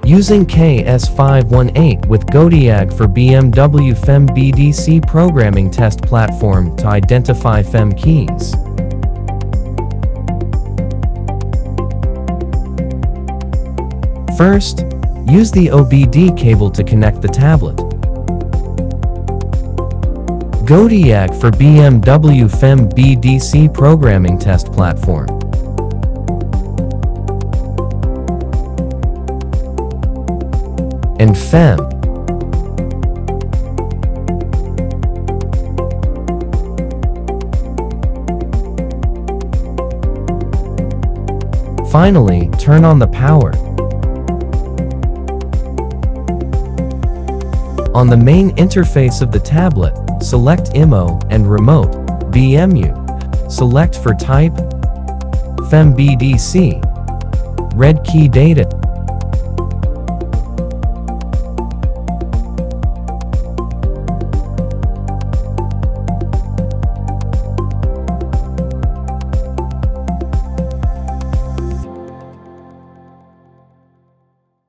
Using KS518 with Godiag for BMW FEM BDC programming test platform to identify FEM keys. First, use the OBD cable to connect the tablet. Godiag for BMW FEM BDC programming test platform. And FEM. Finally, turn on the power. On the main interface of the tablet, select IMMO and Remote, BMU. Select for type, FEM BDC. Red key data.